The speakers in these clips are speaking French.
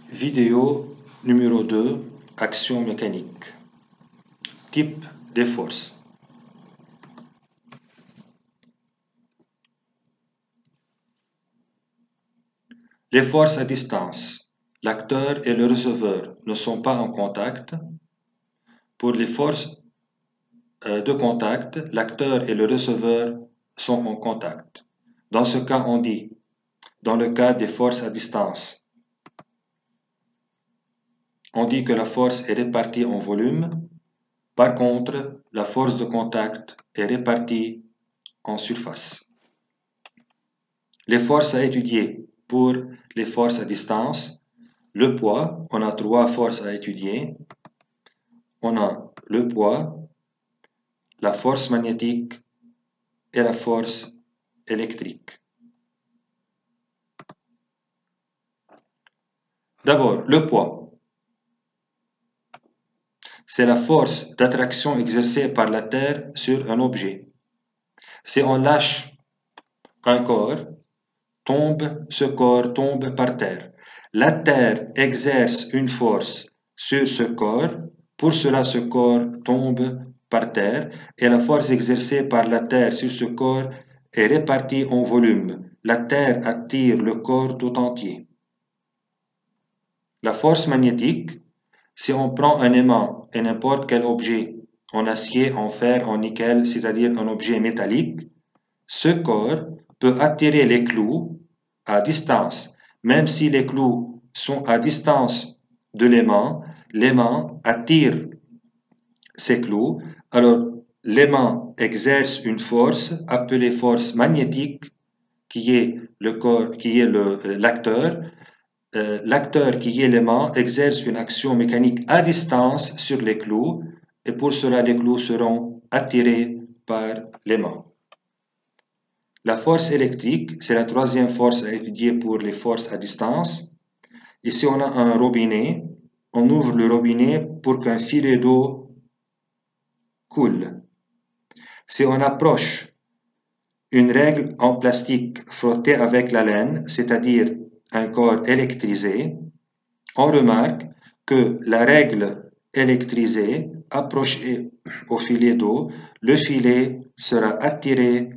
Vidéo numéro 2, action mécanique. Type des forces. Les forces à distance. L'acteur et le receveur ne sont pas en contact. Pour les forces de contact, l'acteur et le receveur sont en contact. Dans ce cas, on dit, dans le cas des forces à distance, on dit que la force est répartie en volume. Par contre, la force de contact est répartie en surface. Les forces à étudier pour les forces à distance. Le poids, on a 3 forces à étudier. On a le poids, la force magnétique et la force électrique. D'abord, le poids. C'est la force d'attraction exercée par la Terre sur un objet. Si on lâche un corps, ce corps tombe par terre. La Terre exerce une force sur ce corps, pour cela ce corps tombe par terre et la force exercée par la Terre sur ce corps est répartie en volume. La Terre attire le corps tout entier. La force magnétique, si on prend un aimant et n'importe quel objet en acier, en fer, en nickel, c'est-à-dire un objet métallique, ce corps peut attirer les clous à distance. Même si les clous sont à distance de l'aimant attire ces clous. Alors, l'aimant exerce une force appelée force magnétique qui est l'acteur. L'acteur qui est l'aimant exerce une action mécanique à distance sur les clous et pour cela les clous seront attirés par l'aimant. La force électrique, c'est la troisième force à étudier pour les forces à distance. Ici, on a un robinet. On ouvre le robinet pour qu'un filet d'eau coule. Si on approche une règle en plastique frottée avec la laine, c'est-à-dire un corps électrisé, on remarque que la règle électrisée approchée au filet d'eau, le filet sera attiré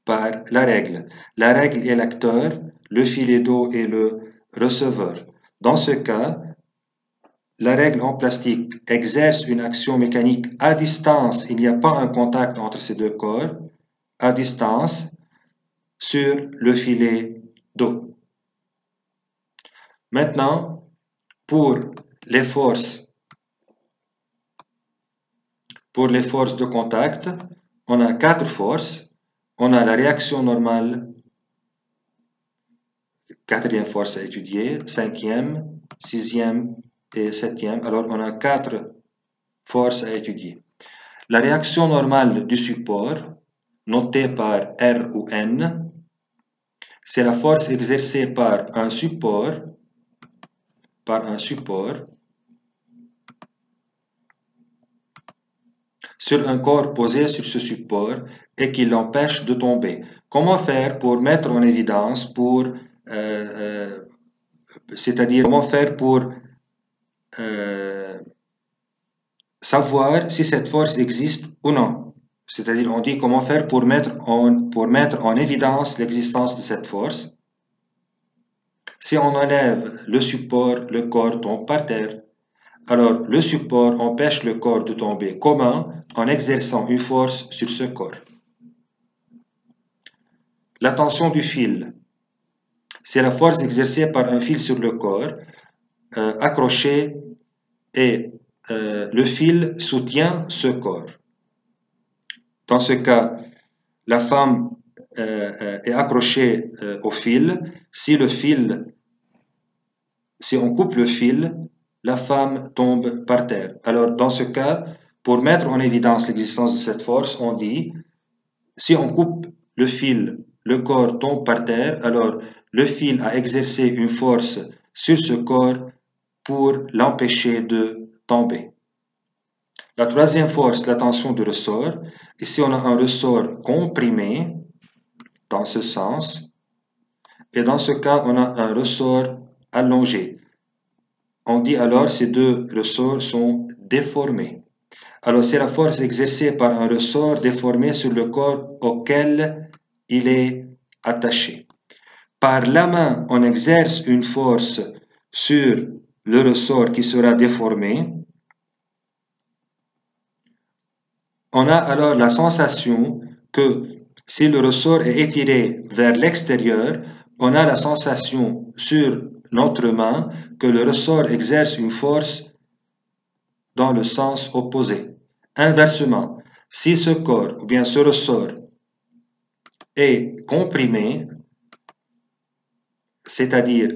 par la règle. La règle est l'acteur, le filet d'eau est le receveur. Dans ce cas, la règle en plastique exerce une action mécanique à distance. Il n'y a pas un contact entre ces deux corps, à distance, sur le filet d'eau. Maintenant, pour les forces de contact, on a 4 forces. On a la réaction normale, 4e force à étudier, 5e, 6e et 7e. Alors, on a 4 forces à étudier. La réaction normale du support, notée par R ou N, c'est la force exercée par un support sur un corps posé sur ce support et qui l'empêche de tomber. Comment faire pour mettre en évidence, c'est-à-dire comment faire pour savoir si cette force existe ou non. C'est-à-dire on dit comment faire pour mettre en évidence l'existence de cette force. Si on enlève le support, le corps tombe par terre. Alors le support empêche le corps de tomber. Comment? En exerçant une force sur ce corps. La tension du fil, c'est la force exercée par un fil sur le corps, accroché, et le fil soutient ce corps. Dans ce cas, la femme est accrochée au fil. Si on coupe le fil, la femme tombe par terre. Alors, dans ce cas, pour mettre en évidence l'existence de cette force, on dit, si on coupe le fil, le corps tombe par terre, alors le fil a exercé une force sur ce corps pour l'empêcher de tomber. La troisième force, la tension de ressort. Ici, on a un ressort comprimé, dans ce sens. Et dans ce cas, on a un ressort allongé. on dit alors ces deux ressorts sont déformés. Alors c'est la force exercée par un ressort déformé sur le corps auquel il est attaché. Par la main, on exerce une force sur le ressort qui sera déformé. On a alors la sensation que si le ressort est étiré vers l'extérieur, on a la sensation sur notre main que le ressort exerce une force dans le sens opposé. Inversement, si ce corps ou bien ce ressort est comprimé, c'est-à-dire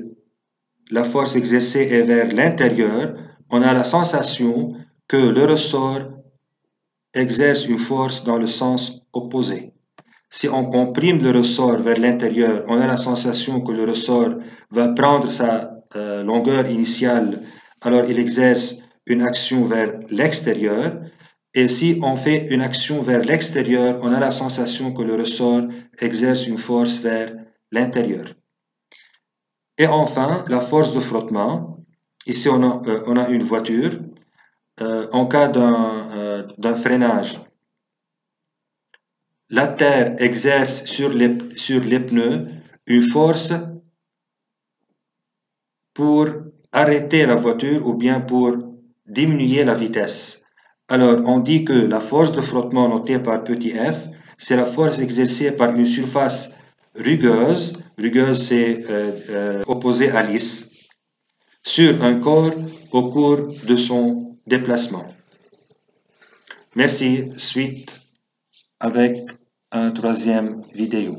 la force exercée est vers l'intérieur, on a la sensation que le ressort exerce une force dans le sens opposé. Si on comprime le ressort vers l'intérieur, on a la sensation que le ressort va prendre sa longueur initiale, alors il exerce une action vers l'extérieur. Et si on fait une action vers l'extérieur, on a la sensation que le ressort exerce une force vers l'intérieur. Et enfin, la force de frottement. Ici, on a une voiture. En cas d'un freinage, la terre exerce sur les pneus une force pour arrêter la voiture ou bien pour diminuer la vitesse. Alors, on dit que la force de frottement notée par petit f, c'est la force exercée par une surface rugueuse, rugueuse c'est opposé à lisse, sur un corps au cours de son déplacement. Merci, suite avec un troisième vidéo.